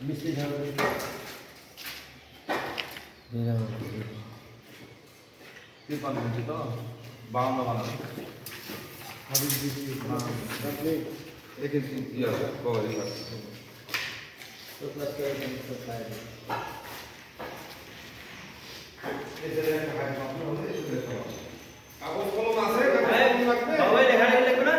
মিস্ত্রি ঝামেলা তিরপাল ইঞ্চি তো 52 বানানো হাবিব মিস্ত্রি আপনি দেখেন ইয়া কভারিং তো প্লাস করে তো পায় এদের একটা হাই প্রবলেম হলে এদের কাগজ কলম আছে লাগবে বাবাই লেখা লাগবে না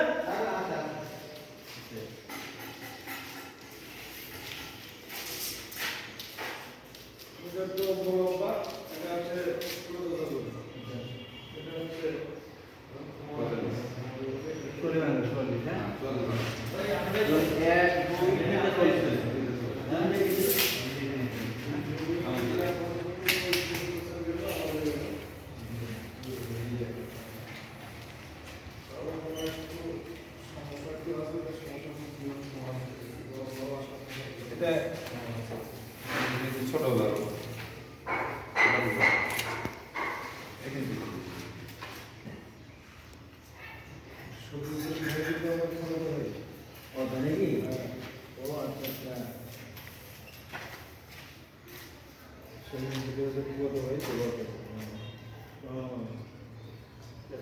এটা তো বড় বা এটা হচ্ছে পুরো কথা বলি এটা হচ্ছে পরিমাণ সরি হ্যাঁ এক দুই তিনটা চলছে এটা ছোট হলো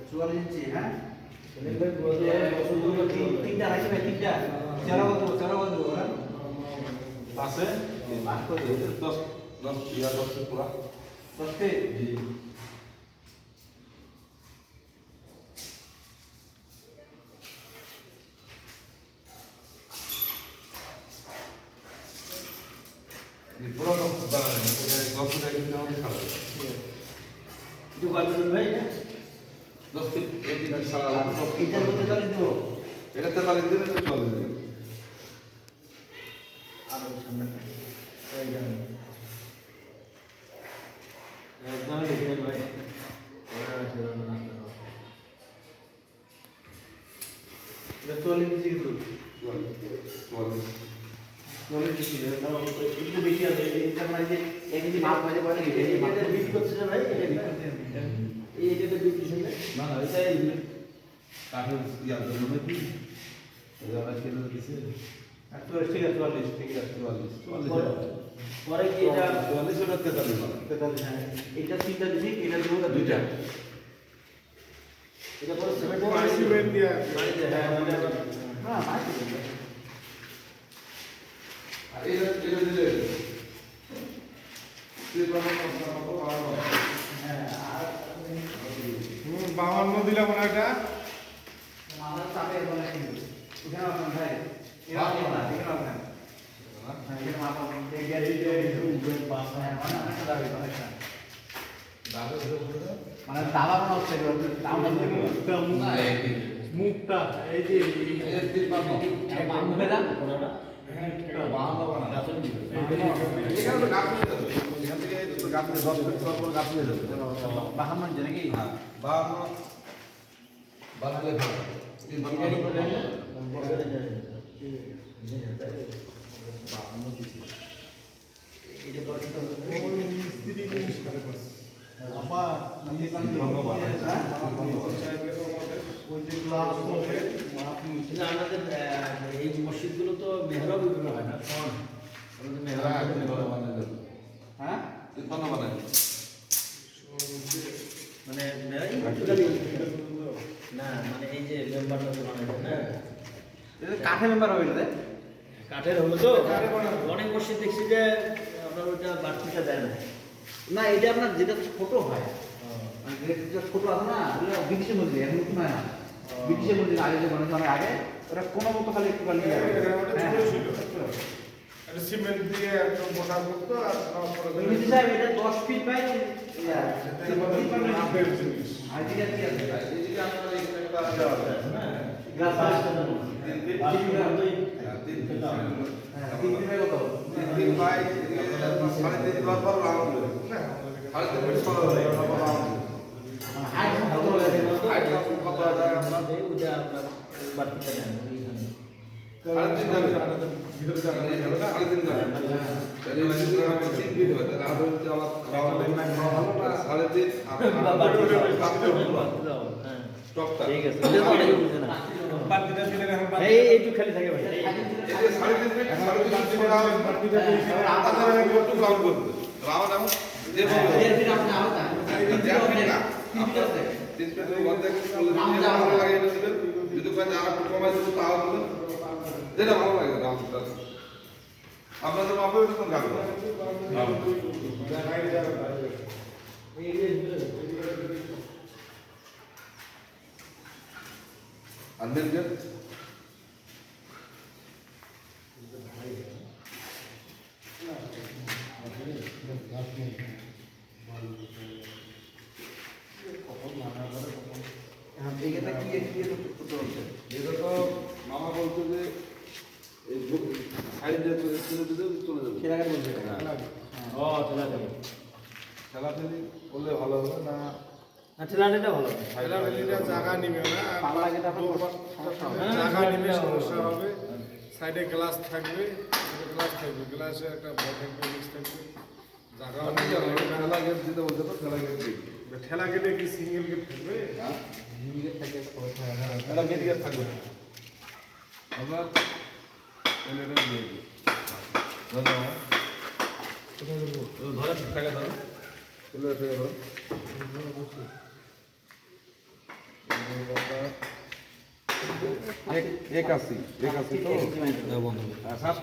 চুয়াল্লিশ হ্যাঁ তিনটা আছে ভাই তিনটা চারা বন্ধ আছে 10 ইয়া 10 পুরা 10 टे জি ये पूरा लोग बना रहे हैं तो 10 फुट के लिए खड़ा है जो बात भाई 10 फीट एक दिन सारा इधर बोलते चले तो এটা তো তাহলে দিলে তো চলবে আর সামনে এই জানেন একদম লিখে ভাই ওরা ছিল না এটা চল্লিশ দিকে তো চল্লিশ দিকে তাও একটু বেশি আছে এটা মানে যে এক কেজি মাছ মাঝে পড়ে গেছে এটা বিক্রি করছে না ভাই এটা তো বিক্রি ছিল না না এটাই কাঠের ইয়ার জন্য নাকি এবার কেন দিছে তো ঠিক আছে 44 ঠিক আছে 44 পরে কি এটা 44 ওটা 43 হ্যাঁ এটা তিনটা দিবি এটা দেবো না দুইটা এটা পরে সিমেন্ট দিয়ে হ্যাঁ হ্যাঁ মাইক দিয়ে আর এটা দিলে তুই বাবা বাবা হ্যাঁ আর 52 দিলাম না এটা আমাদের চাপে বলে কিন্তু এখানে আপনার ভাই এরা না এখানে আপনার হ্যাঁ এখানে আপনার গ্যারেজ দিয়ে পাস হয় অনেকটা দাবি অনেকটা মানে দাবা মনে হচ্ছে দামটা মুখটা এই যে এই তিন পাবো মুখে দাম কোনটা বাবা বাবা না এখানে তো গাছ নিয়ে যাবে এখান থেকে তো গাছ নিয়ে 10 ফিট পর গাছ নিয়ে যাবে বাহামান যে নাকি হ্যাঁ বাবা বানালে ভালো তিন পাবো আমাদের এই মসজিদগুলো তো মেহরাব এগুলো হয় না আমাদের মেহরাব হ্যাঁ তিন পাবো বানালে মানে না মানে এই যে মেম্বারটা তো বানাবে না কাঠে মেম্বার হবে এটা কাঠের হলো তো অনেক মসজিদ দেখছি যে আপনার ওইটা বাড়তিটা দেয় না না এটা আপনার যেটা ছোট হয় মানে যেটা ছোট আছে না ওটা ব্রিটিশের মধ্যে এখন নতুন হয় না ব্রিটিশের মধ্যে আগে যে বানানো অনেক আগে ওটা কোনো মতো খালি একটু খালি এটা সিমেন্ট দিয়ে একদম মোটা করতো আর ব্রিটিশ সাহেব এটা 10 ফিট বাই হাফের জিনিস আর এটা কি আছে এদিকে আপনারা এখানে একটা গ্লাস আসছে না তিন ফিট হ্যাঁ 3 ফিট কত তিন ভাই সাড়ে তিন বার পর রাউন্ড না সাড়ে তিন ফিট সরো হাইট কত হাইট কত যায় আপনার ওইটা আপনার বাড়তিটা দেন সাড়ে তিন যাবে ভিতরে যাবে না সাড়ে তিন যাবে তাহলে তিন ফিট হয় তাহলে আর হচ্ছে আবার রাউন্ড সাড়ে তিন হ্যাঁ স্টকটা ঠিক আছে এটা তো অনেকে বুঝে না এইটুকু খালি থাকে ভাই এই যে 3.5 ফিট 3.5 ফিট দেওয়া হয়েছে, আপনারা একটু গ্রাউন্ড করতে রাউন্ড এমন যে আপনি আরো যান 3 ফিট না আপনারা 3 ফিট অর্ধেক করলে ভালো লাগে এটা দিবেন, যদি কোন আর একটু কমাই দিতে তাও দিবেন, যেটা ভালো লাগে রাউন্ডটা আপনাদের মাপে এরকম গাড়ি আর মেন গেট এইটা কি ছোট হচ্ছে এটা তো মামা বলতো যে এই সাইডে চলে যাবে সেটাকে বলছে ও চলে যাবে খেলাধুলি করলে ভালো হবে না ঠেলাটা ভালো জায়গা নিবে না পালা লাগে তখন জায়গা নিবে সমস্যা হবে সাইডে গ্লাস থাকবে গ্লাসে একটা মিক্স থাকবে জায়গা খেলা গেট দিতে বলছে তো খেলা গেট দিই ঠেলা গেটে কি সিঙ্গেল গেট থাকবে এটা মেন গেট থাকবে আমরা এটা দিয়ে দিই ধন্যবাদ ধরে থাকে ধরো চলে থেকে ধরো एक 81 तो বন্ধু सात